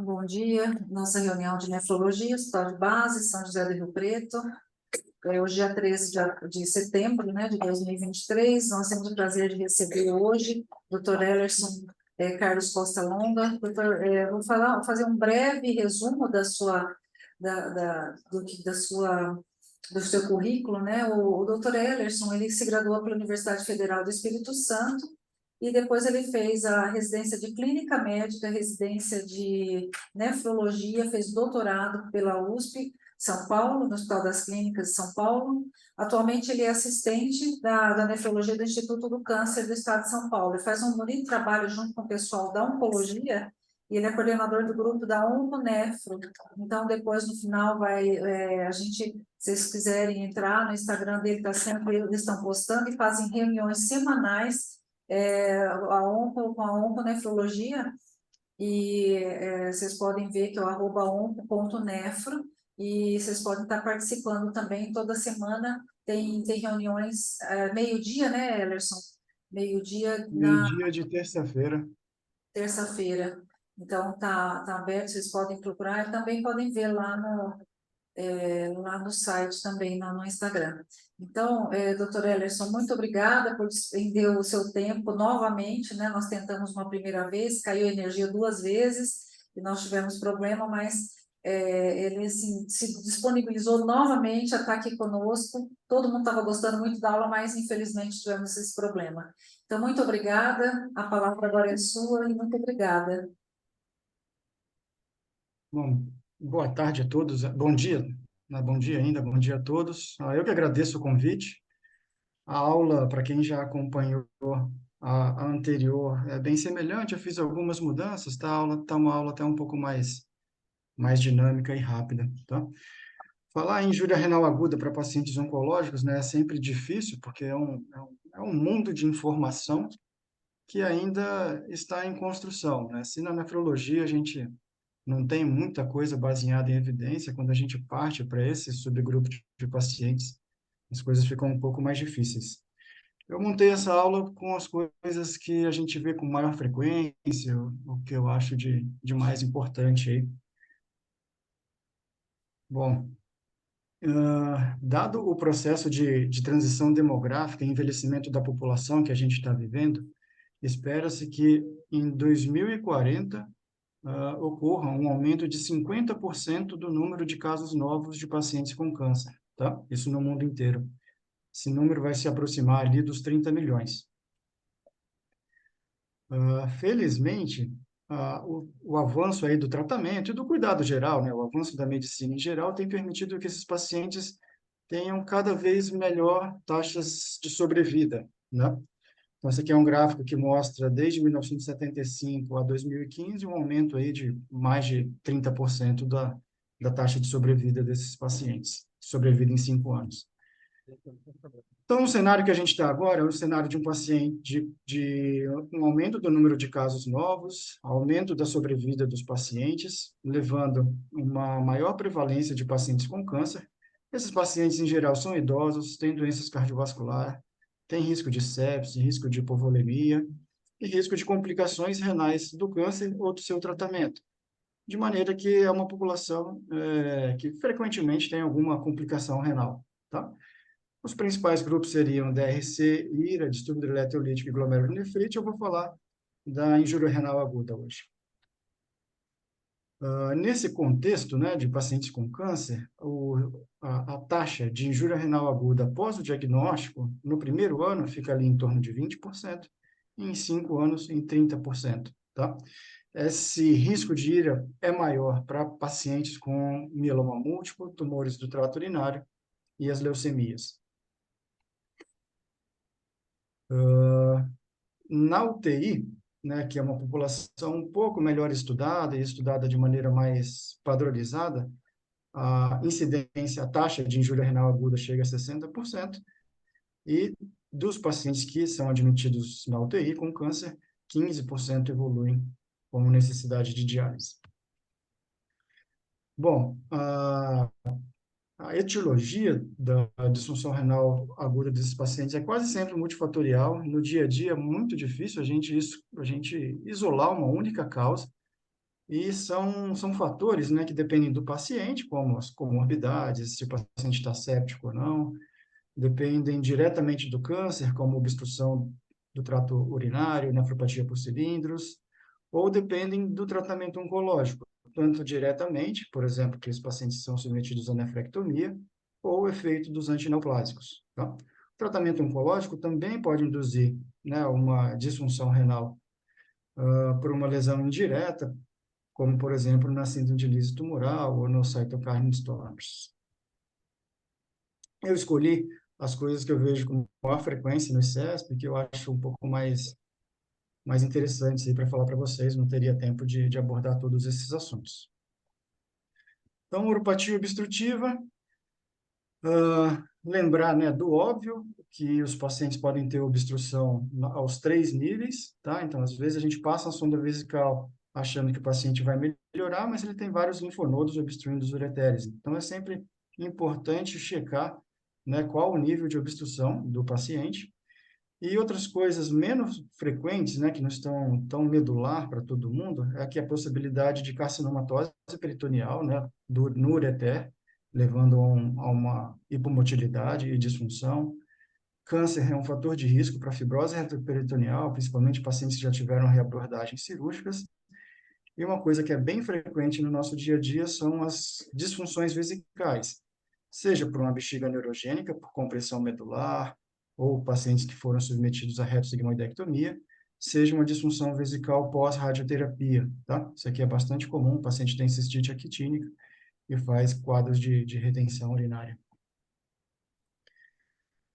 Bom dia, nossa reunião de nefrologia, Hospital de Base, São José do Rio Preto. Hoje, dia 13 de setembro, né, de 2023, nós temos o prazer de receber hoje o Dr. Ellerson Carlos Costa Longa. Doutor, vou fazer um breve resumo do seu currículo, né? O Dr. Ellerson, ele se graduou pela Universidade Federal do Espírito Santo, e depois ele fez a residência de clínica médica, residência de nefrologia, fez doutorado pela USP, São Paulo, no Hospital das Clínicas de São Paulo. Atualmente ele é assistente da nefrologia do Instituto do Câncer do Estado de São Paulo. Ele faz um bonito trabalho junto com o pessoal da oncologia, e ele é coordenador do grupo da Onconefro. Então, depois, no final, se vocês quiserem entrar no Instagram dele, eles estão postando e fazem reuniões semanais com a onconefrologia, e vocês podem ver que é o @onco.nefro, e vocês podem estar participando também toda semana, tem reuniões, meio-dia, né, Ellerson? Meio-dia na Meio-dia de terça-feira. terça-feira. Então, tá aberto, vocês podem procurar, também podem ver lá no site também, no Instagram. Então, doutor Ellerson, muito obrigada por despender o seu tempo novamente, né? Nós tentamos uma primeira vez, caiu a energia 2 vezes, e nós tivemos problema, mas ele assim, se disponibilizou novamente a estar aqui conosco. Todo mundo estava gostando muito da aula, mas infelizmente tivemos esse problema. Então, muito obrigada, a palavra agora é sua, e muito obrigada. Bom, boa tarde a todos. Bom dia, né? Bom dia ainda, bom dia a todos. Eu que agradeço o convite. A aula, para quem já acompanhou a anterior, é bem semelhante. Eu fiz algumas mudanças, tá? A aula tá uma aula até um pouco mais dinâmica e rápida, tá? Falar em injúria renal aguda para pacientes oncológicos, né, é sempre difícil, porque é um mundo de informação que ainda está em construção, né? Se na nefrologia a gente não tem muita coisa baseada em evidência, quando a gente parte para esse subgrupo de pacientes, as coisas ficam um pouco mais difíceis. Eu montei essa aula com as coisas que a gente vê com maior frequência, o que eu acho de mais importante aí. Bom, dado o processo de transição demográfica e envelhecimento da população que a gente está vivendo, espera-se que em 2040 ocorra um aumento de 50% do número de casos novos de pacientes com câncer, tá? Isso no mundo inteiro. Esse número vai se aproximar ali dos 30 milhões. Felizmente, o avanço aí do tratamento e do cuidado geral, né, o avanço da medicina em geral tem permitido que esses pacientes tenham cada vez melhor taxas de sobrevida, né? Então, esse aqui é um gráfico que mostra, desde 1975 a 2015, um aumento aí de mais de 30% da taxa de sobrevida desses pacientes, sobrevida em 5 anos. Então, o cenário que a gente está agora é o cenário de um paciente, de um aumento do número de casos novos, aumento da sobrevida dos pacientes, levando uma maior prevalência de pacientes com câncer. Esses pacientes, em geral, são idosos, têm doenças cardiovasculares, têm risco de sepse, risco de hipovolemia e risco de complicações renais do câncer ou do seu tratamento. De maneira que é uma população que frequentemente tem alguma complicação renal, tá? Os principais grupos seriam DRC, IRA, distúrbio eletrolítico e glomerulonefrite. Eu vou falar da injúria renal aguda hoje. Nesse contexto, né, de pacientes com câncer, a taxa de injúria renal aguda após o diagnóstico, no primeiro ano, fica ali em torno de 20%, e em 5 anos, em 30%. Tá? Esse risco de IRA é maior para pacientes com mieloma múltiplo, tumores do trato urinário e as leucemias. Na UTI, né, que é uma população um pouco melhor estudada e estudada de maneira mais padronizada, a incidência, a taxa de injúria renal aguda chega a 60%, e dos pacientes que são admitidos na UTI com câncer, 15% evoluem com necessidade de diálise. Bom, a etiologia da disfunção renal aguda desses pacientes é quase sempre multifatorial. No dia a dia é muito difícil a gente isolar uma única causa. e são fatores, né, que dependem do paciente, como as comorbidades, se o paciente está séptico ou não, dependem diretamente do câncer, como obstrução do trato urinário, nefropatia por cilindros, ou dependem do tratamento oncológico, tanto diretamente, por exemplo, que os pacientes são submetidos à nefrectomia, ou o efeito dos antineoplásicos. Tá? O tratamento oncológico também pode induzir, né, uma disfunção renal por uma lesão indireta, como, por exemplo, na síndrome de lise tumoral ou no cytokine storms. Eu escolhi as coisas que eu vejo com maior frequência no ICESP, que eu acho um pouco mais interessantes para falar para vocês, não teria tempo de abordar todos esses assuntos. Então, uropatia obstrutiva, lembrar, né, do óbvio, que os pacientes podem ter obstrução aos 3 níveis, tá? Então, às vezes, a gente passa a sonda vesical achando que o paciente vai melhorar, mas ele tem vários linfonodos obstruindo os ureteres. Então, é sempre importante checar, né, qual o nível de obstrução do paciente. E outras coisas menos frequentes, né, que não estão tão medular para todo mundo, é que a possibilidade de carcinomatose peritoneal, né, no ureter, levando a uma hipomotilidade e disfunção. Câncer é um fator de risco para fibrose retroperitoneal, principalmente pacientes que já tiveram reabordagens cirúrgicas. E uma coisa que é bem frequente no nosso dia a dia são as disfunções vesicais, seja por uma bexiga neurogênica, por compressão medular, ou pacientes que foram submetidos à retossigmoidectomia, seja uma disfunção vesical pós-radioterapia, tá? Isso aqui é bastante comum, o paciente tem cistite actínica e faz quadros de retenção urinária.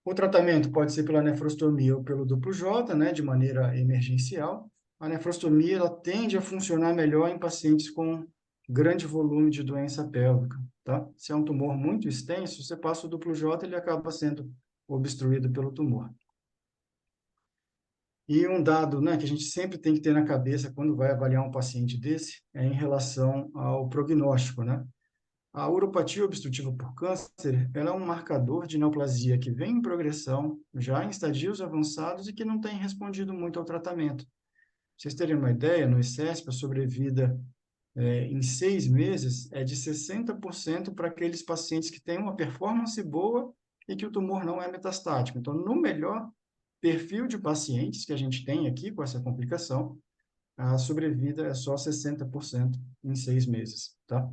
O tratamento pode ser pela nefrostomia ou pelo duplo J, né, de maneira emergencial. A nefrostomia ela tende a funcionar melhor em pacientes com grande volume de doença pélvica, tá? Se é um tumor muito extenso, você passa o duplo J, ele acaba sendo obstruído pelo tumor. E um dado, né, que a gente sempre tem que ter na cabeça quando vai avaliar um paciente desse é em relação ao prognóstico, né? A uropatia obstrutiva por câncer, ela é um marcador de neoplasia que vem em progressão, já em estadios avançados e que não tem respondido muito ao tratamento. Pra vocês terem uma ideia, no ICESP, a sobrevida em 6 meses é de 60% para aqueles pacientes que têm uma performance boa e que o tumor não é metastático. Então, no melhor perfil de pacientes que a gente tem aqui com essa complicação, a sobrevida é só 60% em 6 meses, tá?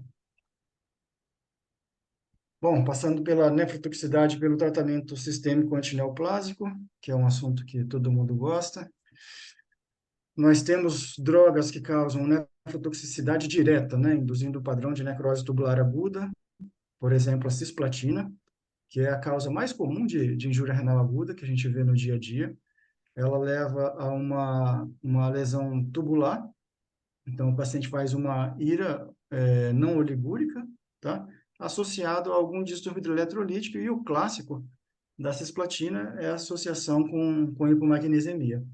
Bom, passando pela nefrotoxicidade pelo tratamento sistêmico antineoplásico, que é um assunto que todo mundo gosta. Nós temos drogas que causam nefrotoxicidade direta, né, induzindo o padrão de necrose tubular aguda, por exemplo, a cisplatina, que é a causa mais comum de injúria renal aguda que a gente vê no dia a dia. Ela leva a uma lesão tubular, então o paciente faz uma ira não oligúrica, tá? Associado a algum distúrbio eletrolítico, e o clássico da cisplatina é a associação com hipomagnesemia,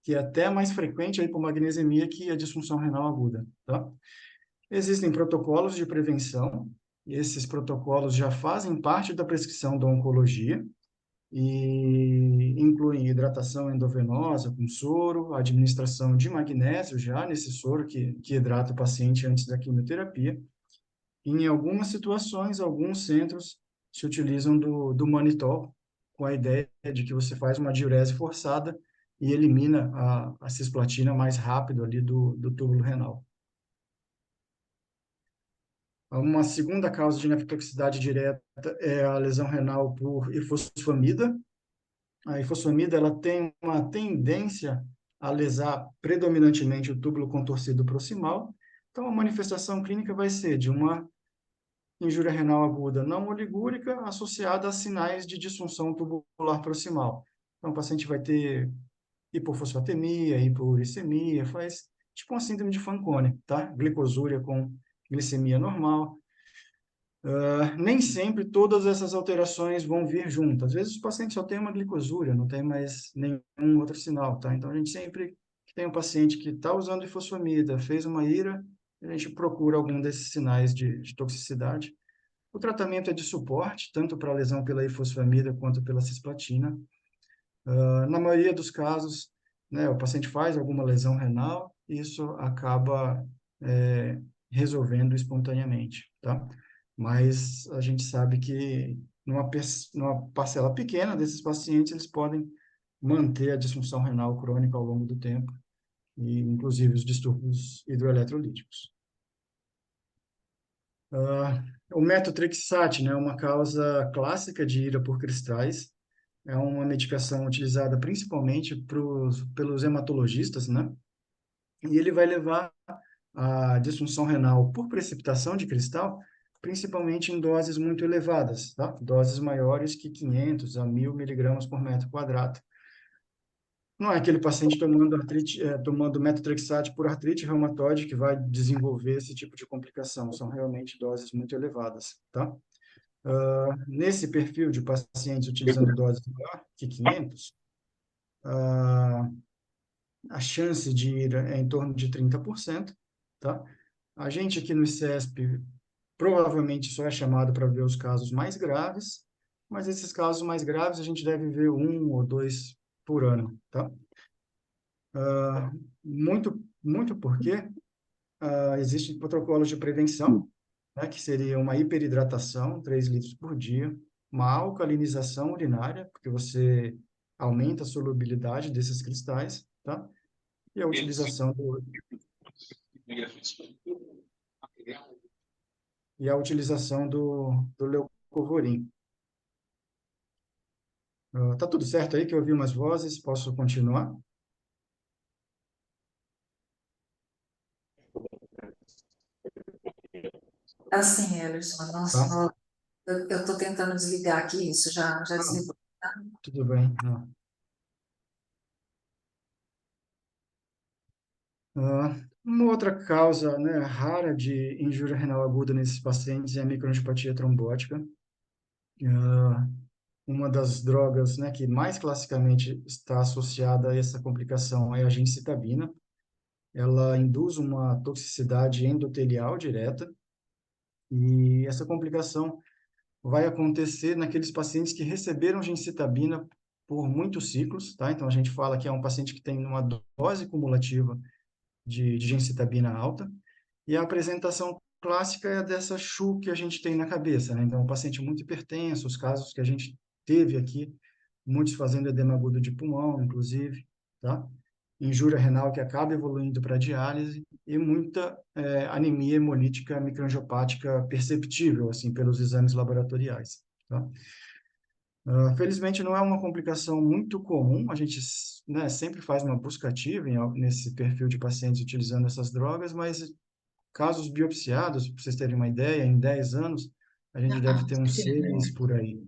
que é até mais frequente a hipomagnesemia que a disfunção renal aguda, tá? Existem protocolos de prevenção, e esses protocolos já fazem parte da prescrição da oncologia, e incluem hidratação endovenosa com soro, administração de magnésio já nesse soro que hidrata o paciente antes da quimioterapia. Em algumas situações, alguns centros se utilizam do manitol, com a ideia de que você faz uma diurese forçada e elimina a cisplatina mais rápido ali do túbulo renal. Uma segunda causa de nefrotoxicidade direta é a lesão renal por ifosfamida. A ifosfamida ela tem uma tendência a lesar predominantemente o túbulo contorcido proximal. Então, a manifestação clínica vai ser de uma injúria renal aguda não oligúrica associada a sinais de disfunção tubular proximal. Então, o paciente vai ter hipofosfatemia, hipouricemia, faz tipo uma síndrome de Fanconi, tá? Glicosúria com glicemia normal. Nem sempre todas essas alterações vão vir juntas. Às vezes o paciente só tem uma glicosúria, não tem mais nenhum outro sinal, tá? Então, a gente sempre que tem um paciente que está usando ifosfamida, fez uma ira, a gente procura algum desses sinais de toxicidade. O tratamento é de suporte, tanto para a lesão pela ifosfamida quanto pela cisplatina. Na maioria dos casos, né, o paciente faz alguma lesão renal isso acaba resolvendo espontaneamente, tá? Mas a gente sabe que numa parcela pequena desses pacientes, eles podem manter a disfunção renal crônica ao longo do tempo, e inclusive os distúrbios hidroeletrolíticos. O metotrexate, né, é uma causa clássica de ira por cristais, é uma medicação utilizada principalmente pelos hematologistas, né? E ele vai levar à disfunção renal por precipitação de cristal, principalmente em doses muito elevadas, tá? Doses maiores que 500 a 1.000 miligramas por metro quadrado. Não é aquele paciente tomando metotrexate por artrite reumatoide que vai desenvolver esse tipo de complicação. São realmente doses muito elevadas, tá? Nesse perfil de pacientes utilizando doses maior que 500, a chance de ir é em torno de 30%, tá? A gente aqui no ICESP provavelmente só é chamado para ver os casos mais graves, mas esses casos mais graves a gente deve ver um ou dois por ano, tá? Muito porque existem protocolos de prevenção, né, que seria uma hiperidratação, 3 litros por dia, uma alcalinização urinária, porque você aumenta a solubilidade desses cristais, tá? E a utilização do leucovorin. Tá tudo certo aí que eu ouvi umas vozes? Posso continuar? Assim, Elerson, Tá? eu estou tentando desligar aqui isso, já Não, desligou. tudo bem. Não. Uma outra causa, né, rara de injúria renal aguda nesses pacientes é a microantipatia trombótica. Uma das drogas, né, que mais classicamente está associada a essa complicação é a gencitabina. Ela induz uma toxicidade endotelial direta, e essa complicação vai acontecer naqueles pacientes que receberam gencitabina por muitos ciclos, tá? Então, a gente fala que é um paciente que tem uma dose cumulativa de gencitabina alta, e a apresentação clássica é dessa CHU que a gente tem na cabeça, né? Então, um paciente muito hipertenso, os casos que a gente teve aqui, muitos fazendo edema agudo de pulmão, inclusive, tá? Injúria renal que acaba evoluindo para diálise e muita anemia hemolítica microangiopática perceptível, assim, pelos exames laboratoriais, tá? Felizmente não é uma complicação muito comum, a gente, né, sempre faz uma busca ativa nesse perfil de pacientes utilizando essas drogas, mas casos biopsiados, para vocês terem uma ideia, em 10 anos, a gente deve ter uns 6 por aí.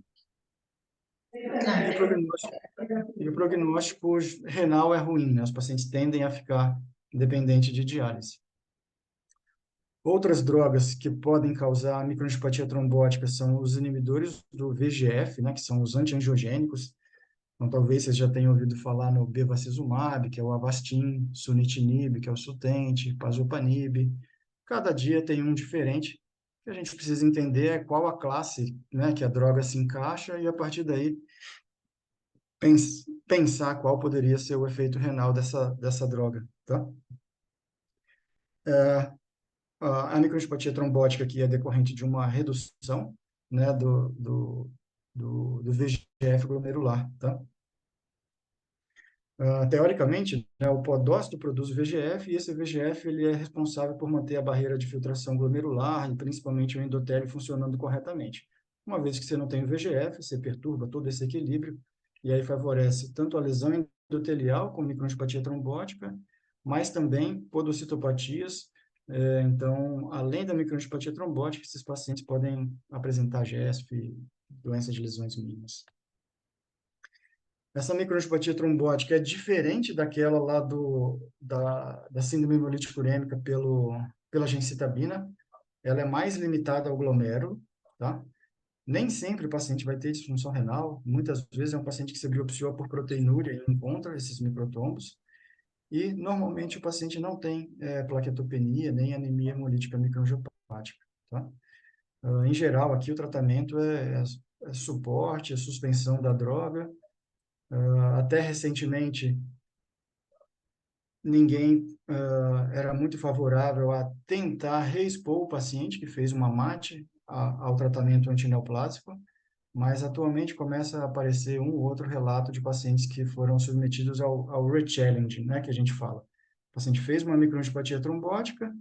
E o prognóstico renal é ruim, né? Os pacientes tendem a ficar dependentes de diálise. Outras drogas que podem causar microangiopatia trombótica são os inibidores do VEGF, né, que são os antiangiogênicos. Então, talvez vocês já tenham ouvido falar no bevacizumab, que é o Avastin, sunitinib, que é o Sutent, pazopanib. Cada dia tem um diferente. O que a gente precisa entender é qual a classe, né, que a droga se encaixa, e a partir daí pensar qual poderia ser o efeito renal dessa droga, tá? A microangiopatia trombótica aqui é decorrente de uma redução, né, do VEGF glomerular, tá? Teoricamente, né, o podócito produz o VEGF, e esse VEGF ele é responsável por manter a barreira de filtração glomerular e principalmente o endotélio funcionando corretamente. Uma vez que você não tem o VEGF, você perturba todo esse equilíbrio, e aí favorece tanto a lesão endotelial com microangiopatia trombótica, mas também podocitopatias. Então, além da microangiopatia trombótica, esses pacientes podem apresentar GESF, doença de lesões mínimas. Essa microangiopatia trombótica é diferente daquela lá da síndrome hemolítica urêmica pela gencitabina. Ela é mais limitada ao glomérulo, tá? Nem sempre o paciente vai ter disfunção renal. Muitas vezes é um paciente que se biopsiou por proteinúria e encontra esses microtombos. E, normalmente, o paciente não tem plaquetopenia nem anemia hemolítica microangiopática, tá? Em geral, aqui o tratamento é suporte, é suspensão da droga. Até recentemente, ninguém era muito favorável a tentar reexpor o paciente que fez uma MAT ao tratamento antineoplásico, mas atualmente começa a aparecer um ou outro relato de pacientes que foram submetidos ao rechallenging, né, que a gente fala. O paciente fez uma microangiopatia trombótica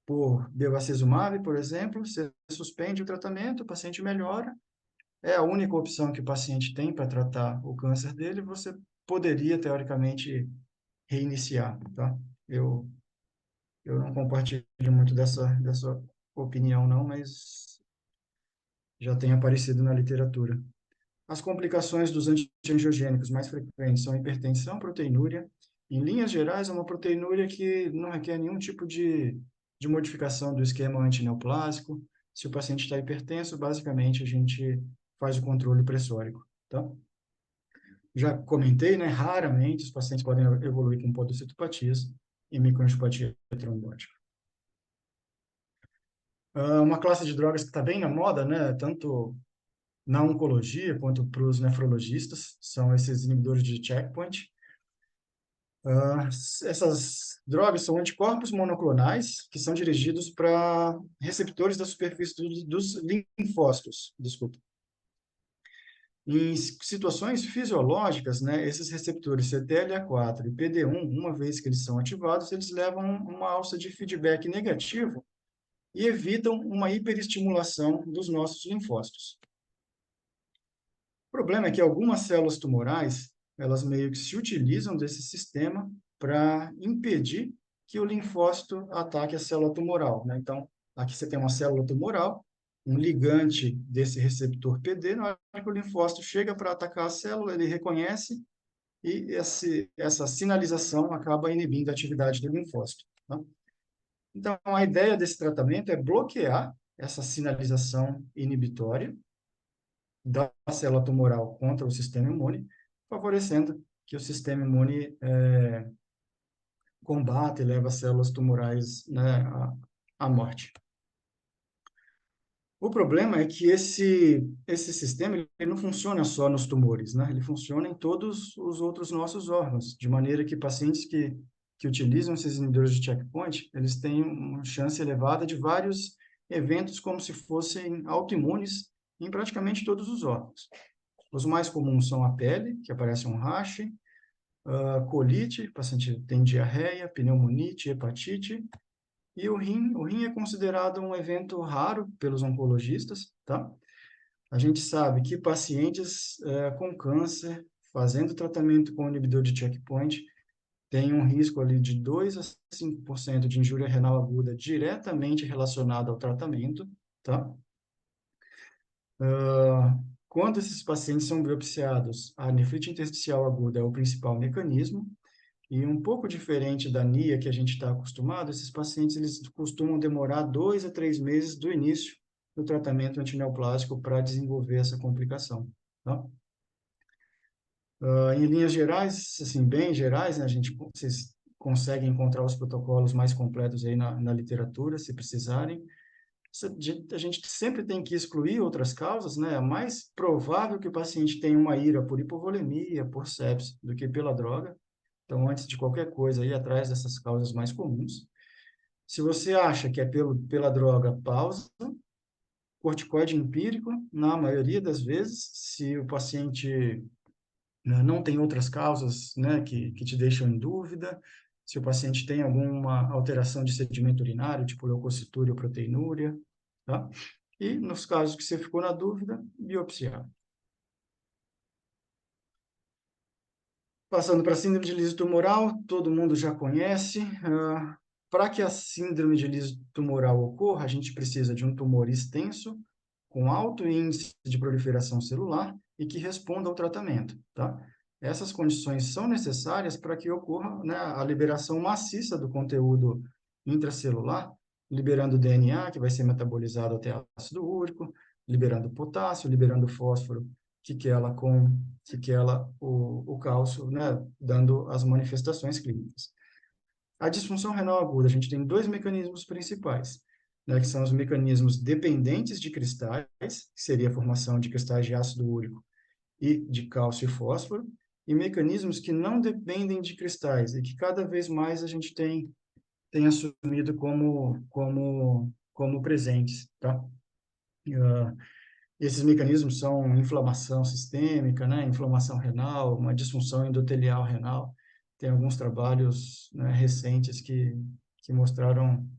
por bevacizumab, por exemplo, você suspende o tratamento, o paciente melhora, é a única opção que o paciente tem para tratar o câncer dele, você poderia, teoricamente, reiniciar, tá? Eu, eu não compartilho muito dessa opinião, não, mas já tem aparecido na literatura. As complicações dos antiangiogênicos mais frequentes são hipertensão, proteinúria. Em linhas gerais, é uma proteinúria que não requer nenhum tipo de modificação do esquema antineoplásico. Se o paciente está hipertenso, basicamente a gente faz o controle pressórico, tá? Já comentei, né? Raramente os pacientes podem evoluir com podocitopatias e microangiopatia trombótica. Uma classe de drogas que está bem na moda, né? Tanto na oncologia quanto para os nefrologistas, são esses inibidores de checkpoint. Essas drogas são anticorpos monoclonais que são dirigidos para receptores da superfície dos linfócitos, desculpa. Em situações fisiológicas, né, esses receptores CTLA4 e PD-1, uma vez que eles são ativados, eles levam uma alça de feedback negativo e evitam uma hiperestimulação dos nossos linfócitos. O problema é que algumas células tumorais, elas meio que se utilizam desse sistema para impedir que o linfócito ataque a célula tumoral, né? Então, aqui você tem uma célula tumoral, um ligante desse receptor PD, na hora que o linfócito chega para atacar a célula, ele reconhece e essa sinalização acaba inibindo a atividade do linfócito, tá? Então, a ideia desse tratamento é bloquear essa sinalização inibitória da célula tumoral contra o sistema imune, favorecendo que o sistema imune combate e leve as células tumorais, né, à morte. O problema é que esse sistema ele não funciona só nos tumores, né? Ele funciona em todos os outros nossos órgãos, de maneira que pacientes que utilizam esses inibidores de checkpoint, eles têm uma chance elevada de vários eventos como se fossem autoimunes em praticamente todos os órgãos. Os mais comuns são a pele, que aparece um rache, a colite, o paciente tem diarreia, pneumonite, hepatite, e o rim é considerado um evento raro pelos oncologistas, tá? A gente sabe que pacientes com câncer, fazendo tratamento com inibidor de checkpoint, tem um risco ali de 2 a 5% de injúria renal aguda diretamente relacionado ao tratamento, tá? Quando esses pacientes são biopsiados, a nefrite intersticial aguda é o principal mecanismo, e um pouco diferente da NIA que a gente está acostumado, esses pacientes eles costumam demorar 2 a 3 meses do início do tratamento antineoplásico para desenvolver essa complicação, tá? Em linhas gerais, assim, bem gerais, né, vocês conseguem encontrar os protocolos mais completos aí na literatura, se precisarem. A gente sempre tem que excluir outras causas, né? É mais provável que o paciente tenha uma ira por hipovolemia, por sepse, do que pela droga. Então, antes de qualquer coisa, ir atrás dessas causas mais comuns. Se você acha que é pela droga, pausa. Corticoide empírico, na maioria das vezes, se o paciente, né, não tem outras causas, né, que te deixam em dúvida, se o paciente tem alguma alteração de sedimento urinário, tipo leucocitúria ou proteinúria, tá? E nos casos que você ficou na dúvida, biopsiar. Passando para a síndrome de liso tumoral, todo mundo já conhece. Para que a síndrome de liso tumoral ocorra, a gente precisa de um tumor extenso, com alto índice de proliferação celular e que responda ao tratamento, tá? Essas condições são necessárias para que ocorra, né, a liberação maciça do conteúdo intracelular, liberando DNA, que vai ser metabolizado até ácido úrico, liberando potássio, liberando fósforo, o cálcio, né, dando as manifestações clínicas. A disfunção renal aguda, a gente tem dois mecanismos principais, né, que são os mecanismos dependentes de cristais, que seria a formação de cristais de ácido úrico e de cálcio e fósforo, e mecanismos que não dependem de cristais e que cada vez mais a gente tem assumido como presentes, tá? Ah, esses mecanismos são inflamação sistêmica, né? Inflamação renal, uma disfunção endotelial renal. Tem alguns trabalhos, né, recentes que mostraram,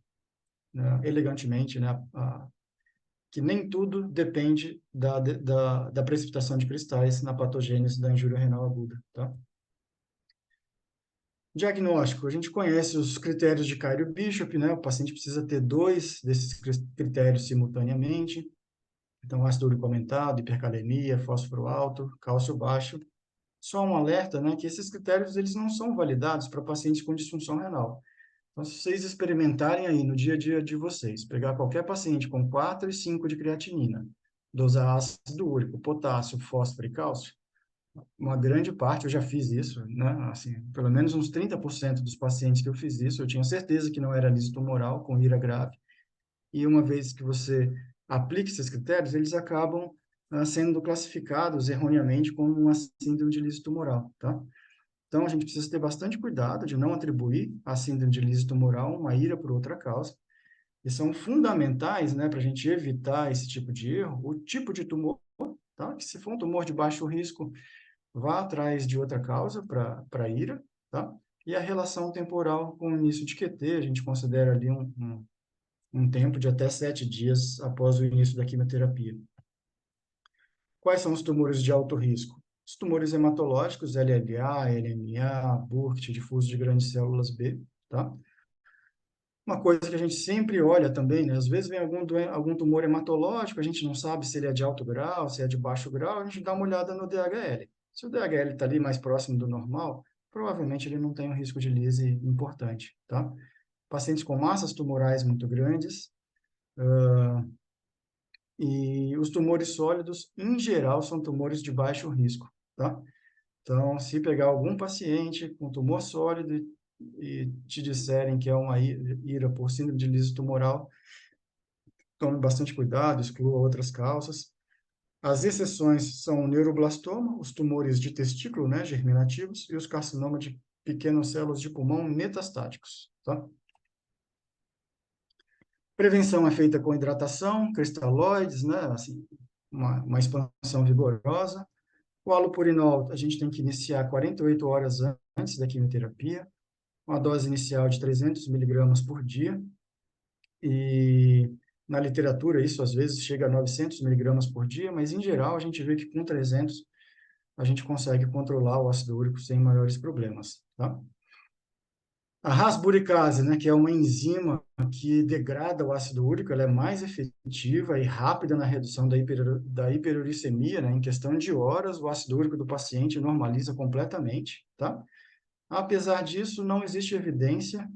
né, elegantemente, né, que nem tudo depende da precipitação de cristais na patogênese da injúria renal aguda, tá? Diagnóstico, a gente conhece os critérios de Cairo-Bishop, né? O paciente precisa ter 2 desses critérios simultaneamente. Então, ácido úrico aumentado, hipercalemia, fósforo alto, cálcio baixo. Só um alerta, né, que esses critérios eles não são validados para pacientes com disfunção renal. Então, se vocês experimentarem aí no dia a dia de vocês, pegar qualquer paciente com 4 e 5 de creatinina, dosar ácido úrico, potássio, fósforo e cálcio, uma grande parte, eu já fiz isso, né? Assim, pelo menos uns 30% dos pacientes que eu fiz isso, eu tinha certeza que não era liso tumoral, com IRA grave, e uma vez que você aplica esses critérios, eles acabam sendo classificados erroneamente como uma síndrome de liso tumoral, tá? Então, a gente precisa ter bastante cuidado de não atribuir a síndrome de liso tumoral uma IRA por outra causa, e são fundamentais, né, para a gente evitar esse tipo de erro, o tipo de tumor, tá? Que se for um tumor de baixo risco, vá atrás de outra causa para IRA, tá? E a relação temporal com o início de QT, a gente considera ali um tempo de até 7 dias após o início da quimioterapia. Quais são os tumores de alto risco? Os tumores hematológicos, LLA, LMA, Burkitt, difuso de grandes células B, tá? Uma coisa que a gente sempre olha também, né? Às vezes vem algum tumor hematológico, a gente não sabe se ele é de alto grau, se é de baixo grau, a gente dá uma olhada no DHL. Se o DHL está ali mais próximo do normal, provavelmente ele não tem um risco de lise importante, tá? Pacientes com massas tumorais muito grandes, e os tumores sólidos, em geral, são tumores de baixo risco, tá? Então, se pegar algum paciente com tumor sólido e te disserem que é uma IRA por síndrome de liso tumoral, tome bastante cuidado, exclua outras causas. As exceções são o neuroblastoma, os tumores de testículo, né, germinativos, e os carcinomas de pequenas células de pulmão metastáticos, tá? Prevenção é feita com hidratação, cristalóides, né, assim, uma expansão vigorosa. O halopurinol, a gente tem que iniciar 48 horas antes da quimioterapia, uma dose inicial de 300 miligramas por dia, e na literatura isso às vezes chega a 900 miligramas por dia, mas em geral a gente vê que com 300 a gente consegue controlar o ácido úrico sem maiores problemas, tá? A rasburicase, né, que é uma enzima que degrada o ácido úrico, ela é mais efetiva e rápida na redução da hiperuricemia, né? Em questão de horas, o ácido úrico do paciente normaliza completamente, tá? Apesar disso, não existe evidência,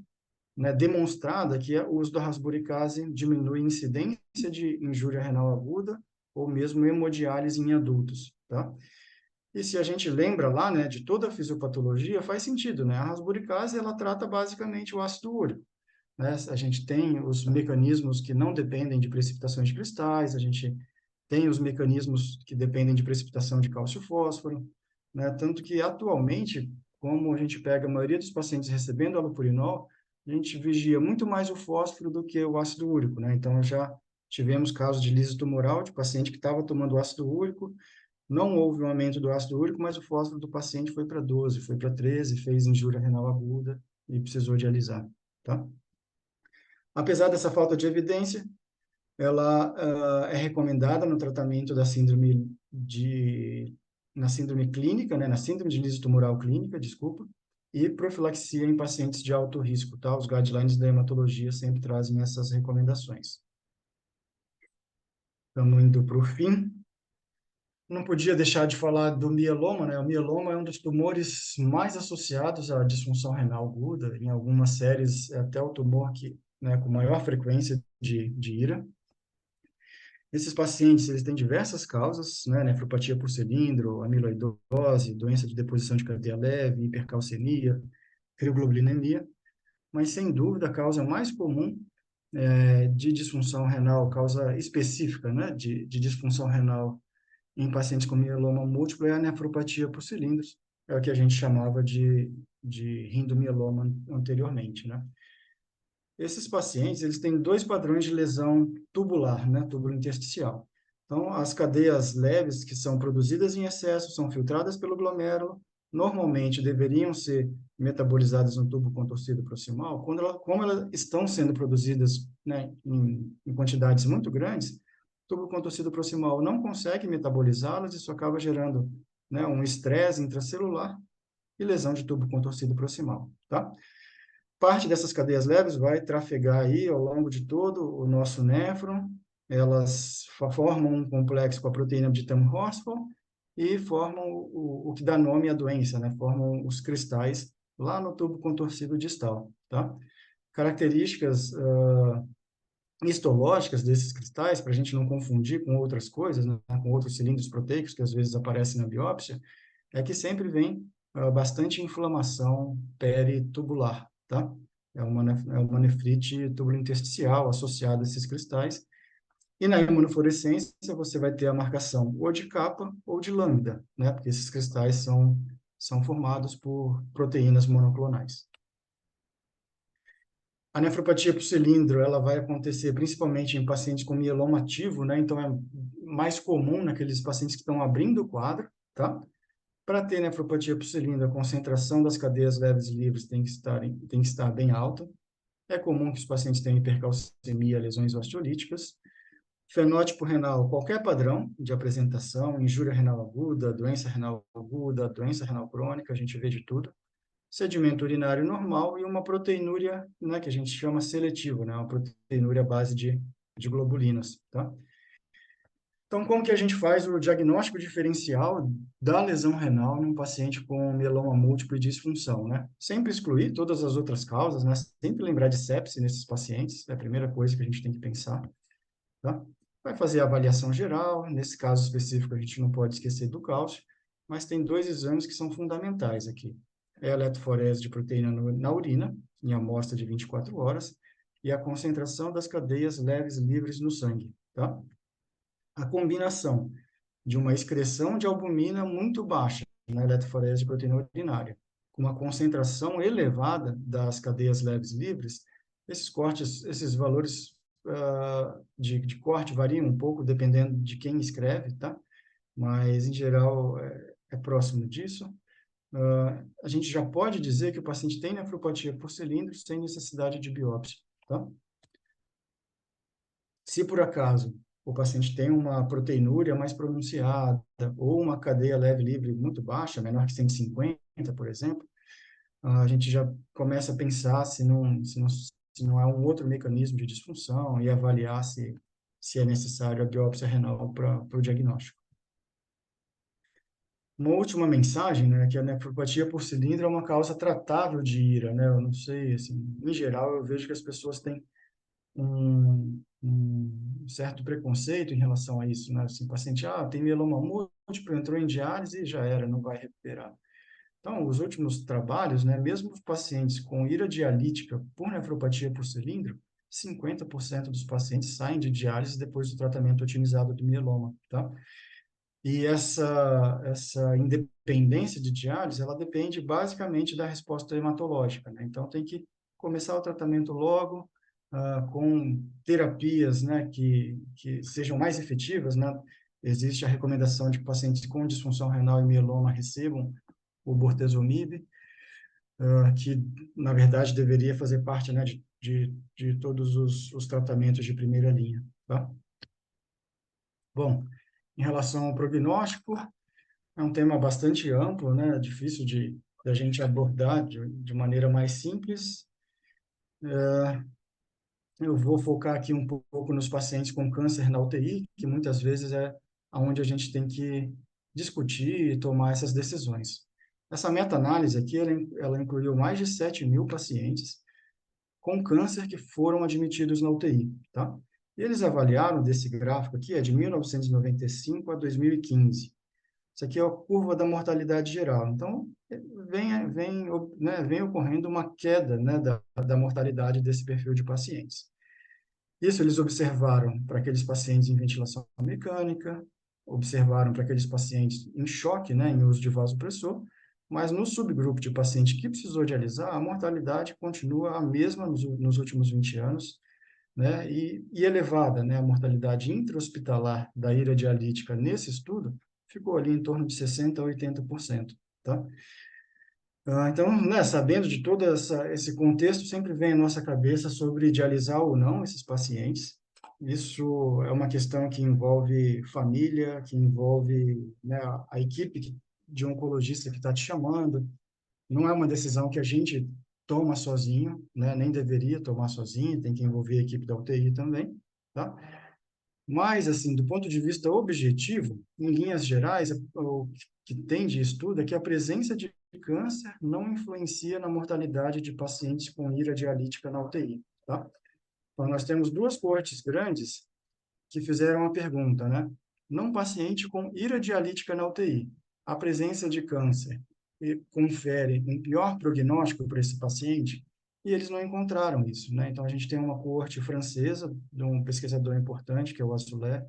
né, demonstrada que o uso da rasburicase diminui a incidência de injúria renal aguda ou mesmo hemodiálise em adultos, tá? E se a gente lembra lá, né, de toda a fisiopatologia, faz sentido, né? A rasburicase, ela trata basicamente o ácido úrico, né? A gente tem os mecanismos que não dependem de precipitações de cristais, a gente tem os mecanismos que dependem de precipitação de cálcio e fósforo, né? Tanto que, atualmente, como a gente pega a maioria dos pacientes recebendo alopurinol, a gente vigia muito mais o fósforo do que o ácido úrico, né? Então, já tivemos casos de lise tumoral de paciente que estava tomando ácido úrico, não houve um aumento do ácido úrico, mas o fósforo do paciente foi para 12, foi para 13, fez injúria renal aguda e precisou dialisar, tá? Apesar dessa falta de evidência, ela é recomendada no tratamento da na síndrome clínica, né, na síndrome de lise tumoral clínica, desculpa, e profilaxia em pacientes de alto risco, tá? Os guidelines da hematologia sempre trazem essas recomendações. Estamos indo para o fim. Não podia deixar de falar do mieloma, né? O mieloma é um dos tumores mais associados à disfunção renal aguda. Em algumas séries, é até o tumor que, né, com maior frequência de IRA. Esses pacientes, eles têm diversas causas, né? Nefropatia por cilindro, amiloidose, doença de deposição de cadeia leve, hipercalcemia, crioglobulinemia. Mas, sem dúvida, a causa mais comum de disfunção renal, causa específica, né? De disfunção renal em pacientes com mieloma múltiplo é a nefropatia por cilindros. é o que a gente chamava de rindomieloma anteriormente, né? Esses pacientes, eles têm dois padrões de lesão tubular, né, tubulo-intersticial. Então, as cadeias leves que são produzidas em excesso são filtradas pelo glomérulo, normalmente deveriam ser metabolizadas no tubo contorcido proximal. Como elas estão sendo produzidas, né, em quantidades muito grandes, o tubo contorcido proximal não consegue metabolizá-las, isso acaba gerando, né, um estresse intracelular e lesão de tubo contorcido proximal, tá? Parte dessas cadeias leves vai trafegar aí ao longo de todo o nosso néfron, elas formam um complexo com a proteína de Tamm-Horsford e formam o que dá nome à doença, né? Formam os cristais lá no tubo contorcido distal, tá? Características histológicas desses cristais, para a gente não confundir com outras coisas, né? Com outros cilindros proteicos que às vezes aparecem na biópsia, é que sempre vem bastante inflamação peritubular, tá? É uma nefrite tubulointersticial associada a esses cristais. E na imunofluorescência você vai ter a marcação ou de capa ou de lambda, né? Porque esses cristais são formados por proteínas monoclonais. A nefropatia por cilindro, ela vai acontecer principalmente em pacientes com mieloma ativo, né? Então é mais comum naqueles pacientes que estão abrindo o quadro, tá? Para ter nefropatia por cilindro, a concentração das cadeias leves livres tem que estar bem alta. É comum que os pacientes tenham hipercalcemia, lesões osteolíticas. Fenótipo renal, qualquer padrão de apresentação, injúria renal aguda, doença renal crônica, a gente vê de tudo. Sedimento urinário normal e uma proteinúria, né, que a gente chama seletiva, né, uma proteinúria à base de globulinas, tá? Então, como que a gente faz o diagnóstico diferencial da lesão renal num paciente com mieloma múltiplo e disfunção, né? Sempre excluir todas as outras causas, né? Sempre lembrar de sepse nesses pacientes, é a primeira coisa que a gente tem que pensar, tá? Vai fazer a avaliação geral, nesse caso específico a gente não pode esquecer do cálcio, mas tem dois exames que são fundamentais aqui. É a eletroforese de proteína na urina, em amostra de 24 horas, e a concentração das cadeias leves livres no sangue, tá? A combinação de uma excreção de albumina muito baixa na eletroforese de proteína urinária, com uma concentração elevada das cadeias leves livres, esses valores de corte variam um pouco dependendo de quem escreve, tá? Mas, em geral, é próximo disso. A gente já pode dizer que o paciente tem nefropatia por cilindro sem necessidade de biópsia, tá? Se por acaso o paciente tem uma proteinúria mais pronunciada ou uma cadeia leve livre muito baixa, menor que 150, por exemplo, a gente já começa a pensar se não há um outro mecanismo de disfunção e avaliar se é necessário a biópsia renal para o diagnóstico. Uma última mensagem, né, que a nefropatia por cilindro é uma causa tratável de IRA, né? Eu não sei, assim, em geral eu vejo que as pessoas têm um certo preconceito em relação a isso, né? Assim, o paciente, tem mieloma múltiplo, entrou em diálise e já era, não vai recuperar. Então, os últimos trabalhos, né, mesmo os pacientes com ira dialítica por nefropatia por cilindro, 50% dos pacientes saem de diálise depois do tratamento otimizado do mieloma, tá? E essa independência de diálise, ela depende basicamente da resposta hematológica, né? Então, tem que começar o tratamento logo, com terapias, né, que sejam mais efetivas, né? Existe a recomendação de que pacientes com disfunção renal e mieloma recebam o bortezomib, que, na verdade, deveria fazer parte, né, de todos os tratamentos de primeira linha, tá? Bom, em relação ao prognóstico, é um tema bastante amplo, né? Difícil de a gente abordar de maneira mais simples. Eu vou focar aqui um pouco nos pacientes com câncer na UTI, que muitas vezes é onde a gente tem que discutir e tomar essas decisões. Essa meta-análise aqui, ela incluiu mais de 7.000 pacientes com câncer que foram admitidos na UTI, tá? E eles avaliaram desse gráfico aqui, é de 1995 a 2015. Isso aqui é a curva da mortalidade geral. Então, vem ocorrendo uma queda, né, da mortalidade desse perfil de pacientes. Isso eles observaram para aqueles pacientes em ventilação mecânica, observaram para aqueles pacientes em choque, né, em uso de vasopressor, mas no subgrupo de paciente que precisou dialisar, a mortalidade continua a mesma nos últimos 20 anos, né? E elevada, né? A mortalidade intra-hospitalar da ira dialítica nesse estudo ficou ali em torno de 60% a 80%, tá? Então, né, sabendo de todo esse contexto, sempre vem à nossa cabeça sobre dialisar ou não esses pacientes. Isso é uma questão que envolve família, que envolve, né, a equipe de oncologista que está te chamando. Não é uma decisão que a gente toma sozinho, né, nem deveria tomar sozinho, tem que envolver a equipe da UTI também, tá? Mas, assim, do ponto de vista objetivo, em linhas gerais, o que tem de estudo é que a presença de câncer não influencia na mortalidade de pacientes com ira dialítica na UTI, tá? Então, nós temos duas coortes grandes que fizeram a pergunta, né? Num paciente com ira dialítica na UTI, a presença de câncer confere um pior prognóstico para esse paciente? E eles não encontraram isso, né? Então, a gente tem uma coorte francesa, de um pesquisador importante, que é o Azoulay,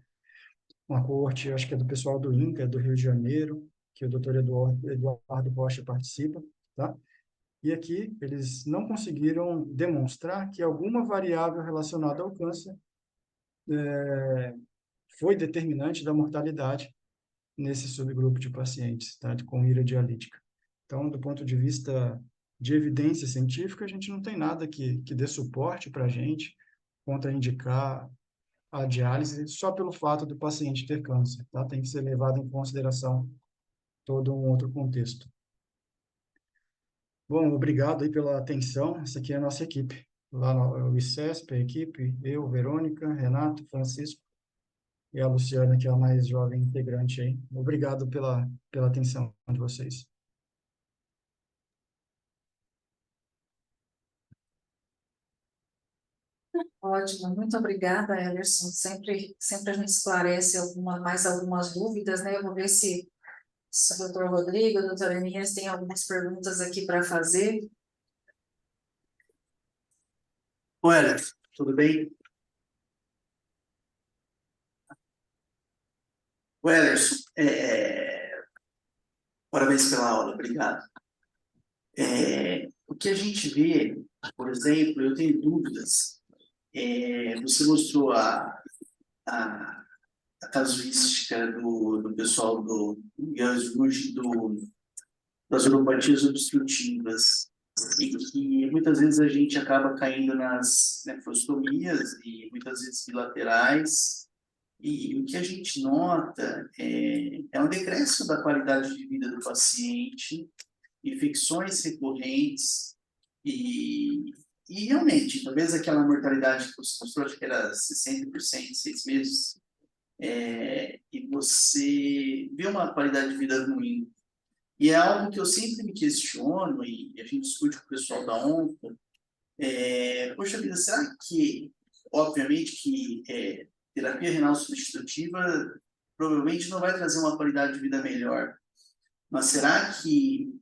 uma coorte, acho que é do pessoal do INCA, do Rio de Janeiro, que o doutor Eduardo Rocha participa, tá? E aqui eles não conseguiram demonstrar que alguma variável relacionada ao câncer foi determinante da mortalidade nesse subgrupo de pacientes, tá? Com ira dialítica. Então, do ponto de vista de evidência científica, a gente não tem nada que dê suporte para a gente contraindicar a diálise só pelo fato do paciente ter câncer, tá? Tem que ser levado em consideração todo um outro contexto. Bom, obrigado aí pela atenção. Essa aqui é a nossa equipe. Lá no ICESP, a equipe, eu, Verônica, Renato, Francisco e a Luciana, que é a mais jovem integrante aí. Obrigado pela atenção de vocês. Ótimo, muito obrigada, Elerson. Sempre a gente esclarece mais algumas dúvidas, né? Eu vou ver se o doutor Rodrigo, a doutora Inês têm algumas perguntas aqui para fazer. Olha, tudo bem? Wellerson, parabéns pela aula, obrigado. O que a gente vê, por exemplo, eu tenho dúvidas, você mostrou a casuística do pessoal do Gansruge, das uropatias obstrutivas, e que muitas vezes a gente acaba caindo nas nefrostomias e muitas vezes bilaterais, e o que a gente nota é um decréscimo da qualidade de vida do paciente, infecções recorrentes e realmente, talvez aquela mortalidade que você mostrou, acho que era 60% em 6 meses, e você vê uma qualidade de vida ruim. E é algo que eu sempre me questiono, e a gente discute com o pessoal da ONCO, poxa vida, será que, obviamente que terapia renal substitutiva provavelmente não vai trazer uma qualidade de vida melhor, mas será que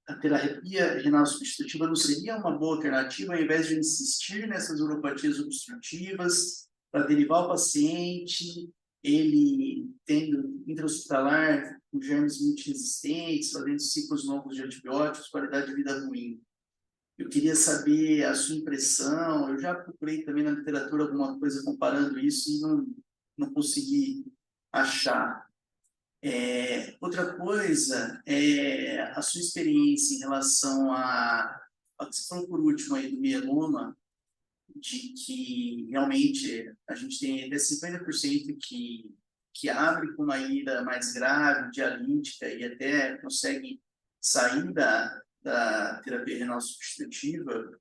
a terapia renal substitutiva não seria uma boa alternativa ao invés de insistir nessas uropatias obstrutivas para derivar o paciente, ele tendo intra-hospitalar com germes multiresistentes, fazendo ciclos longos de antibióticos, qualidade de vida ruim? Eu queria saber a sua impressão. Eu já procurei também na literatura alguma coisa comparando isso e não consegui achar. Outra coisa é a sua experiência em relação a que você falou por último aí do mieloma, de que realmente a gente tem até 50% que abre com uma ira mais grave, dialítica, e até consegue sair da terapia renal substitutiva.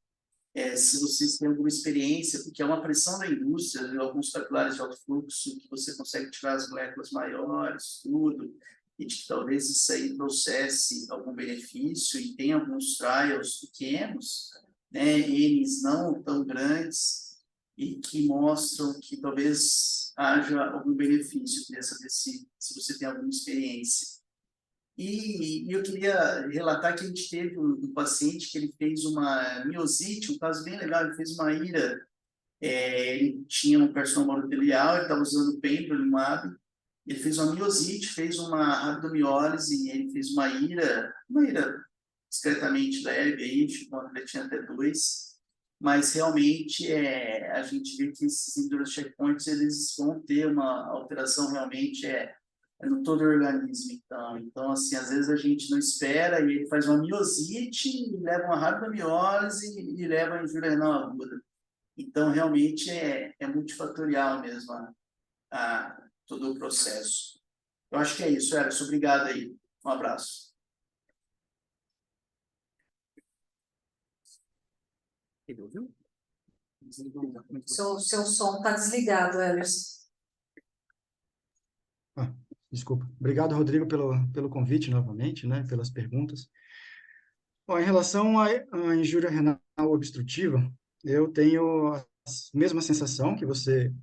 Se vocês têm alguma experiência, porque é uma pressão da indústria, de alguns capilares de alto fluxo, que você consegue tirar as moléculas maiores, tudo, e de que talvez isso aí trouxesse algum benefício, e tem alguns trials pequenos, né, eles não tão grandes, e que mostram que talvez haja algum benefício. Eu queria saber se você tem alguma experiência. E eu queria relatar que a gente teve um paciente que ele fez uma miosite, um caso bem legal, ele fez uma ira, ele tinha um carcinoma urotelial, ele estava usando pembrolizumab, Ele fez uma miosite, fez uma rabdomiólise, ele fez uma ira discretamente leve, aí, quando ele tinha até 2, mas realmente a gente vê que esses inibidores de checkpoints, eles vão ter uma alteração realmente no todo o organismo, então, assim, às vezes a gente não espera e ele faz uma miosite, e leva uma rabdomiólise e leva a injúria renal aguda. Então, realmente é multifatorial mesmo todo o processo. Eu acho que é isso, Eros. Obrigado aí. Um abraço. Ele ouviu? Seu som está desligado, Emerson. Desculpa. Obrigado, Rodrigo, pelo convite novamente, né, pelas perguntas. Bom, em relação à injúria renal obstrutiva, eu tenho a mesma sensação que você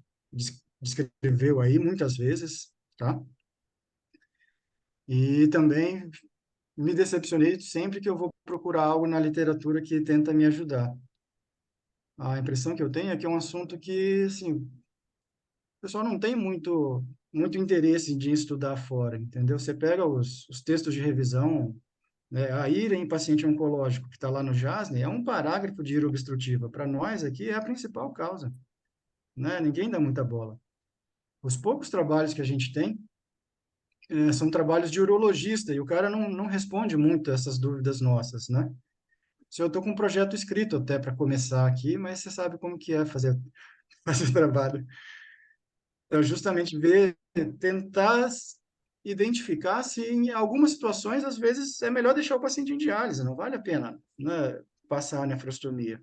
descreveu aí muitas vezes, tá? E também me decepcionei sempre que eu vou procurar algo na literatura que tenta me ajudar. A impressão que eu tenho é que é um assunto que, assim, o pessoal não tem muito interesse de estudar fora, entendeu? Você pega os textos de revisão, né, a IRA em paciente oncológico, que está lá no JASNE, é um parágrafo de IRA obstrutiva. Para nós aqui é a principal causa, né? Ninguém dá muita bola. Os poucos trabalhos que a gente tem são trabalhos de urologista, e o cara não responde muito essas dúvidas nossas, né? Se eu estou com um projeto escrito até para começar aqui, mas você sabe como que é fazer trabalho. Então, justamente tentar identificar se em algumas situações, às vezes, é melhor deixar o paciente em diálise, não vale a pena, né, passar a nefrostomia.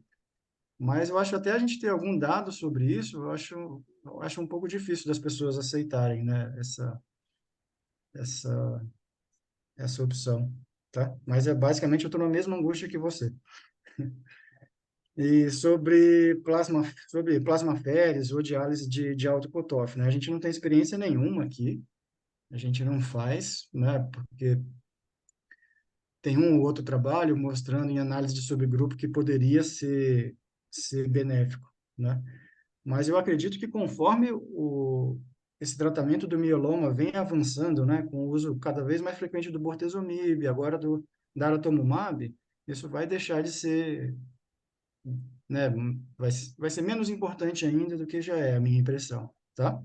Mas eu acho até a gente ter algum dado sobre isso, eu acho um pouco difícil das pessoas aceitarem, né, essa, essa opção, tá? Mas basicamente eu estou na mesma angústia que você. E sobre plasmaféreses ou diálise de alto cutoff, né? A gente não tem experiência nenhuma aqui, a gente não faz, né? Porque tem um ou outro trabalho mostrando em análise de subgrupo que poderia ser benéfico, né? Mas eu acredito que conforme esse tratamento do mieloma vem avançando, né, com o uso cada vez mais frequente do bortezomib, agora do daratumumab, isso vai deixar de ser, né, vai ser menos importante ainda do que já é, a minha impressão, tá?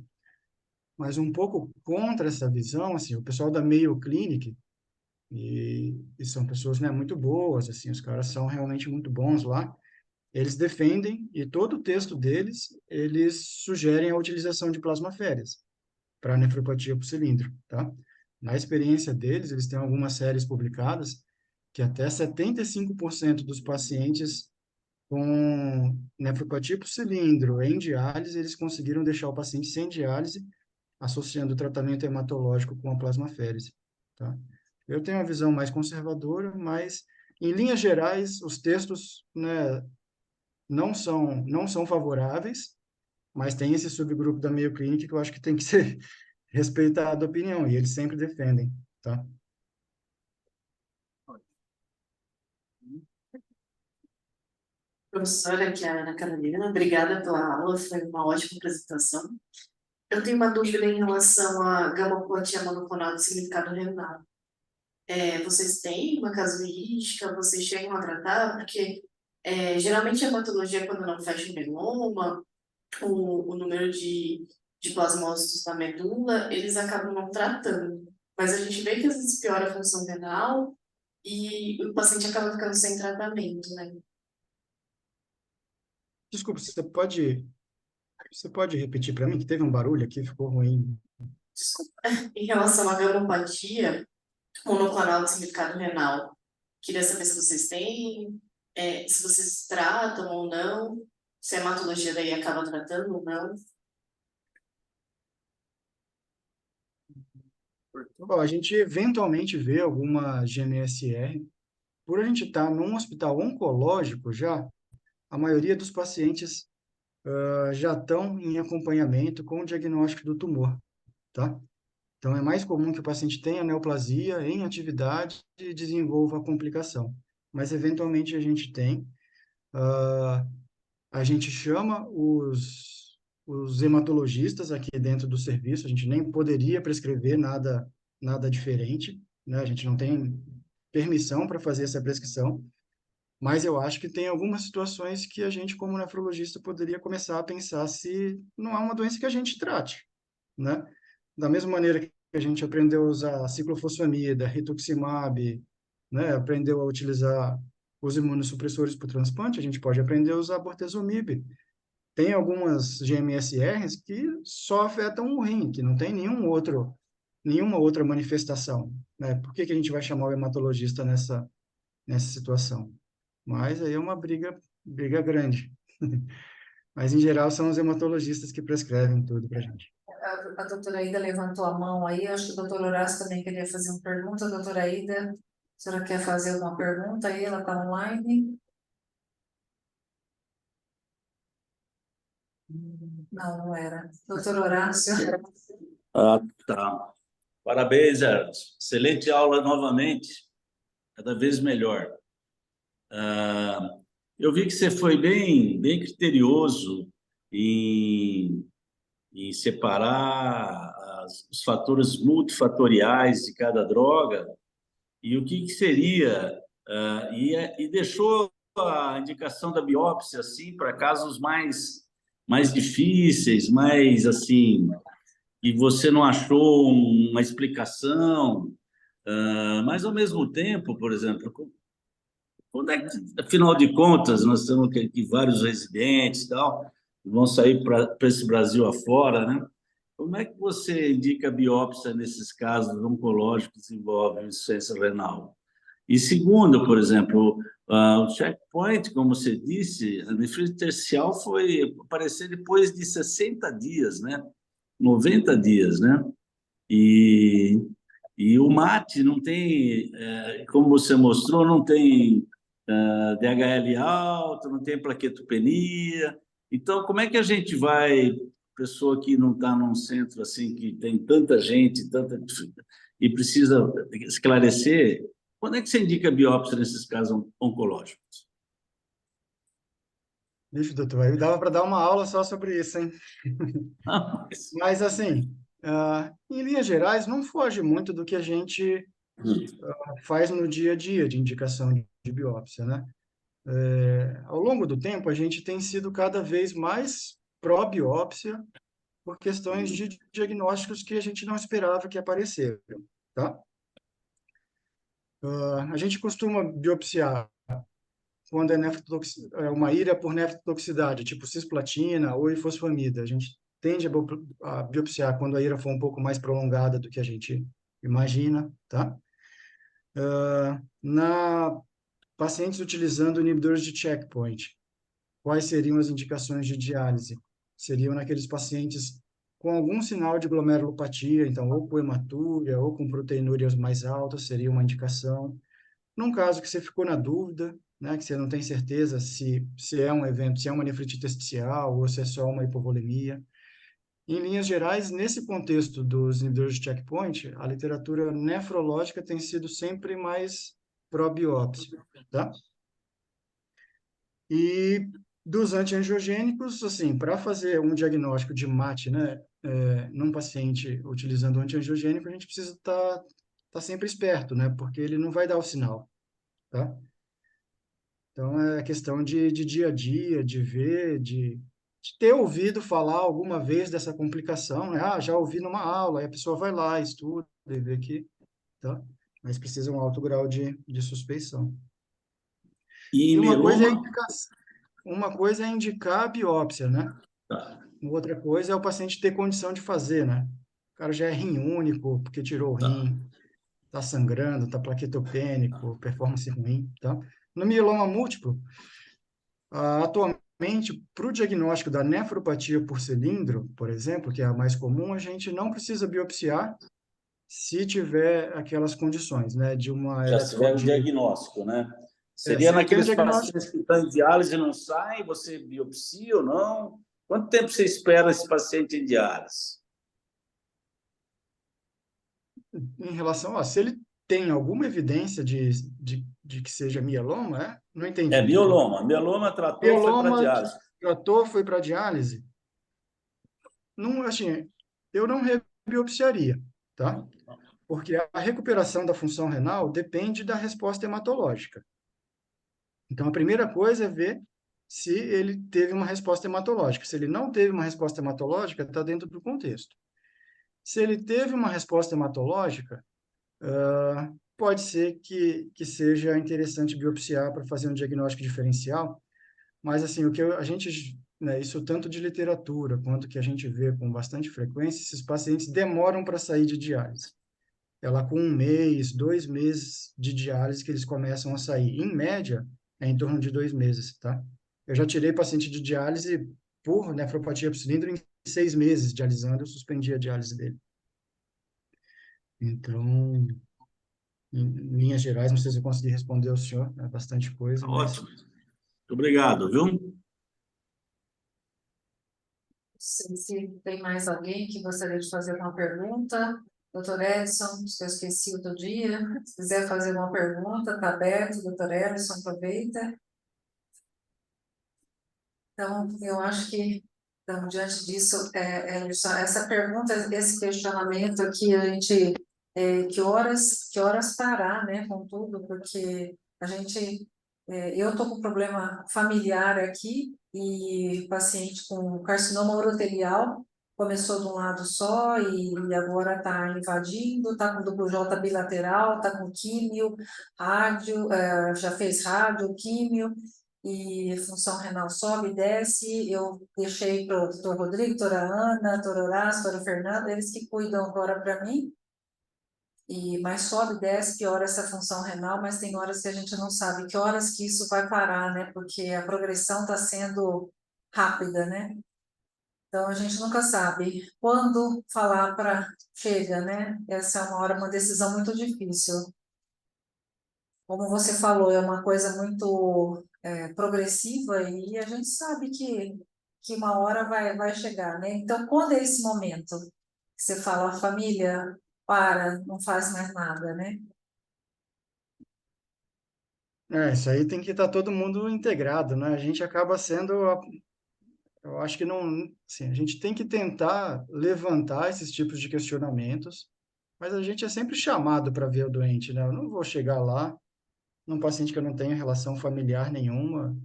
Mas um pouco contra essa visão, assim, o pessoal da Mayo Clinic, e são pessoas, né, muito boas, assim, os caras são realmente muito bons lá, eles defendem, e todo o texto deles, eles sugerem a utilização de plasmaféreas para nefropatia por cilindro, tá? Na experiência deles, eles têm algumas séries publicadas que até 75% dos pacientes com nefropatia por cilindro em diálise, eles conseguiram deixar o paciente sem diálise, associando o tratamento hematológico com a plasmaférese, tá? Eu tenho uma visão mais conservadora, mas, em linhas gerais, os textos, né, não são favoráveis, mas tem esse subgrupo da Mayo Clinic que eu acho que tem que ser respeitado a opinião, e eles sempre defendem, tá? Professora, aqui é a Ana Carolina, obrigada pela aula, foi uma ótima apresentação. Eu tenho uma dúvida em relação à gammoplotia monoclonal de significado renal. Vocês têm uma casuística, vocês chegam a tratar? Porque geralmente a patologia, quando não fecha o mieloma, o número de plasmócitos na medula, eles acabam não tratando. Mas a gente vê que às vezes piora a função renal e o paciente acaba ficando sem tratamento, né? Desculpa, você pode repetir para mim, que teve um barulho aqui, ficou ruim. Em relação à gamopatia monoclonal de significado renal, queria saber se vocês têm, se vocês tratam ou não, se a hematologia daí acaba tratando ou não. Bom, a gente eventualmente vê alguma GNSR. Por a gente estar num hospital oncológico já, a maioria dos pacientes já estão em acompanhamento com o diagnóstico do tumor, tá? Então, é mais comum que o paciente tenha neoplasia em atividade e desenvolva a complicação. Mas, eventualmente, a gente tem. A gente chama os hematologistas aqui dentro do serviço, a gente nem poderia prescrever nada diferente, né? A gente não tem permissão para fazer essa prescrição, mas eu acho que tem algumas situações que a gente, como nefrologista, poderia começar a pensar se não há uma doença que a gente trate, né? Da mesma maneira que a gente aprendeu a usar ciclofosfamida, rituximab, né? Aprendeu a utilizar os imunossupressores para o transplante, a gente pode aprender a usar bortezomib. Tem algumas GMSRs que só afetam o rim, que não tem nenhuma outra manifestação, né? Por que que a gente vai chamar o hematologista nessa situação? Mas aí é uma briga grande. Mas, em geral, são os hematologistas que prescrevem tudo para a gente. A doutora Aida levantou a mão aí, acho que o doutor Horácio também queria fazer uma pergunta. Doutora Aida, a senhora quer fazer alguma pergunta aí? Ela está online? Não, não era. Doutor Horácio? Ah, tá. Parabéns, Eros. Excelente aula novamente, cada vez melhor. Eu vi que você foi bem criterioso em separar os fatores multifatoriais de cada droga e o que seria, e deixou a indicação da biópsia assim para casos mais difíceis, mais assim, e você não achou uma explicação, mas ao mesmo tempo, por exemplo, quando é que, afinal de contas, nós temos aqui vários residentes e tal, que vão sair para esse Brasil afora, né? Como é que você indica a biópsia nesses casos oncológicos que envolvem insuficiência renal? E segundo, por exemplo, o checkpoint, como você disse, a nefrite intersticial foi aparecer depois de 60 dias, né? 90 dias, né? E o mate não tem, como você mostrou, não tem DHL alto, não tem plaquetopenia. Então, como é que a gente vai, pessoa que não está num centro assim, que tem tanta gente, e precisa esclarecer, quando é que você indica biópsia nesses casos oncológicos? Vixe, doutor, aí dava para dar uma aula só sobre isso, hein? Mas, assim, em linhas gerais, não foge muito do que a gente faz no dia a dia de indicação de biópsia, né? Ao longo do tempo, a gente tem sido cada vez mais pró-biópsia por questões de diagnósticos que a gente não esperava que apareceram, tá? A gente costuma biopsiar quando é uma ira por nefrotoxicidade, tipo cisplatina ou ifosfamida. A gente tende a biopsiar quando a ira for um pouco mais prolongada do que a gente imagina, tá? Na pacientes utilizando inibidores de checkpoint, quais seriam as indicações de diálise? Seriam naqueles pacientes com algum sinal de glomerulopatia, então, ou com hematúria, ou com proteinúrias mais altas, seria uma indicação. Num caso que você ficou na dúvida, né, que você não tem certeza se é um evento, se é uma nefrite intersticial ou se é só uma hipovolemia. Em linhas gerais, nesse contexto dos inibidores de checkpoint, a literatura nefrológica tem sido sempre mais pró-biópsia, tá? E dos antiangiogênicos, assim, para fazer um diagnóstico de MAT, né, num paciente utilizando antiangiogênico, a gente precisa tá sempre esperto, né, porque ele não vai dar o sinal, tá? Então, é questão de dia a dia, de ver, de ter ouvido falar alguma vez dessa complicação, né? Ah, já ouvi numa aula, aí a pessoa vai lá, estuda e vê que, tá? Mas precisa um alto grau de suspeição. E E mieloma? uma coisa é indicar a biópsia, né? Tá. Outra coisa é o paciente ter condição de fazer, né? O cara já é rim único, porque tirou o rim, tá sangrando, tá plaquetopênico, performance ruim, tá? No mieloma múltiplo, atualmente, para o diagnóstico da nefropatia por cilindro, por exemplo, que é a mais comum, a gente não precisa biopsiar se tiver aquelas condições, né, de uma Já se tiver o diagnóstico, né? Seria se ele tem o naqueles diagnóstico. pacientes que estão em diálise e não saem, você biopsia ou não? Quanto tempo você espera esse paciente em diálise? Em relação a se ele tem alguma evidência de que seja mieloma, não entendi, desculpa. Mieloma. Mieloma tratou, foi para Mieloma, diálise. tratou, foi para diálise. não, assim, eu não rebiopsiaria, tá? Porque a recuperação da função renal depende da resposta hematológica. Então, a primeira coisa é ver se ele teve uma resposta hematológica. Se ele não teve uma resposta hematológica, está dentro do contexto. Se ele teve uma resposta hematológica, pode ser que seja interessante biopsiar para fazer um diagnóstico diferencial, mas assim, a gente, né, isso tanto de literatura quanto que a gente vê com bastante frequência, esses pacientes demoram para sair de diálise. Ela com 1 mês, 2 meses de diálise que eles começam a sair. Em média, é em torno de 2 meses, tá? Eu já tirei paciente de diálise por nefropatia por cilindro em 6 meses dialisando, eu suspendi a diálise dele. Então, em linhas gerais, não sei se eu consegui responder ao senhor, é bastante coisa, Tá mas... ótimo. Muito obrigado, viu? Não sei se tem mais alguém que gostaria de fazer uma pergunta. Doutor Edson, se eu esqueci outro dia, se quiser fazer uma pergunta, está aberto, doutor Edson, aproveita. Então, eu acho que, então, diante disso, essa pergunta, esse questionamento aqui, a gente, que horas parar, né, com tudo, porque a gente, eu estou com problema familiar aqui, e paciente com carcinoma urotelial, começou de um lado só, e agora está invadindo, está com duplo J bilateral, está com químio, rádio, já fez rádio, químio, e função renal sobe e desce. Eu deixei para o doutor Rodrigo, doutora Ana, doutor Horácio, doutora Fernanda, eles que cuidam agora para mim. Mas sobe e desce, piora essa função renal, mas tem horas que a gente não sabe que horas que isso vai parar, né? Porque a progressão está sendo rápida, né? Então a gente nunca sabe quando falar para chega, né? Essa é uma decisão muito difícil. Como você falou, é uma coisa muito progressiva e a gente sabe que uma hora vai chegar, né? Então, quando é esse momento que você fala, a família para, não faz mais nada, né? Isso aí tem que estar todo mundo integrado, né? A gente acaba sendo, eu acho que não, assim, a gente tem que tentar levantar esses tipos de questionamentos, mas a gente é sempre chamado para ver o doente, né? Eu não vou chegar lá num paciente que eu não tenho relação familiar nenhuma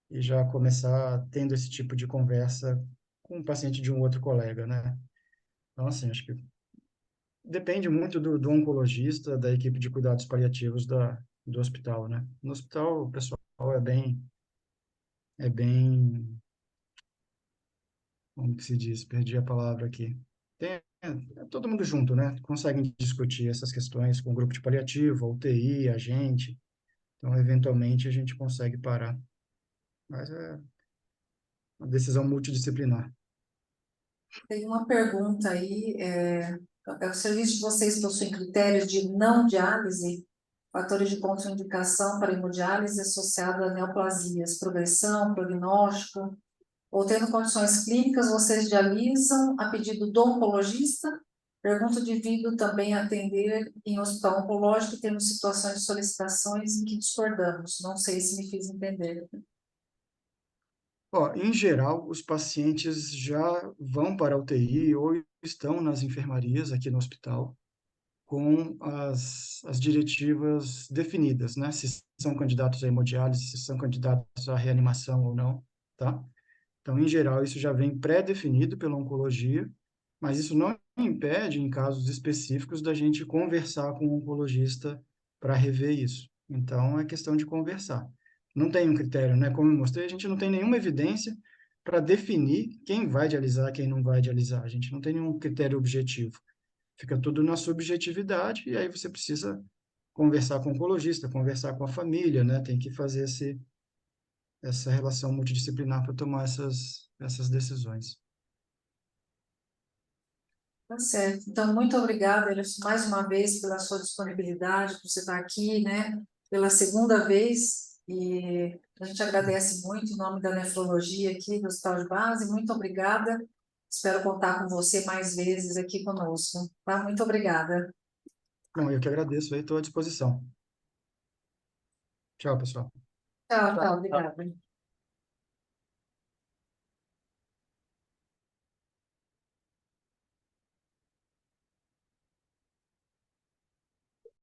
e já começar tendo esse tipo de conversa com um paciente de um outro colega, né? Então, assim, acho que depende muito do oncologista, da equipe de cuidados paliativos do hospital, né? No hospital, o pessoal é bem, como que se diz? Perdi a palavra aqui. É todo mundo junto, né? Conseguem discutir essas questões com o grupo de paliativo, a UTI, a gente. Então, eventualmente, a gente consegue parar. Mas é uma decisão multidisciplinar. Tem uma pergunta aí, o serviço de vocês possui critérios de não diálise, fatores de contraindicação para hemodiálise associado a neoplasias, progressão, prognóstico, ou tendo condições clínicas, vocês dialisam a pedido do oncologista? Pergunto devido também a atender em hospital oncológico e temos situações de solicitações em que discordamos. Não sei se me fiz entender. Ó, em geral, os pacientes já vão para a UTI ou estão nas enfermarias aqui no hospital com as diretivas definidas, né? Se são candidatos à hemodiálise, se são candidatos à reanimação ou não, tá? Então, em geral, isso já vem pré-definido pela oncologia, mas isso não impede, em casos específicos, da gente conversar com o oncologista para rever isso. Então, é questão de conversar. Não tem um critério, né? Como eu mostrei, a gente não tem nenhuma evidência para definir quem vai dialisar, quem não vai dialisar. A gente não tem nenhum critério objetivo. Fica tudo na subjetividade e aí você precisa conversar com o oncologista, conversar com a família, né? Tem que fazer essa relação multidisciplinar para tomar essas decisões. Tá certo. Então, muito obrigada, Elerson, mais uma vez pela sua disponibilidade, por você estar aqui, né, pela segunda vez, e a gente agradece muito em nome da nefrologia aqui do Hospital de Base, muito obrigada, espero contar com você mais vezes aqui conosco, tá? Muito obrigada. Bom, eu que agradeço, aí estou à disposição. Tchau, pessoal. Tchau, obrigada.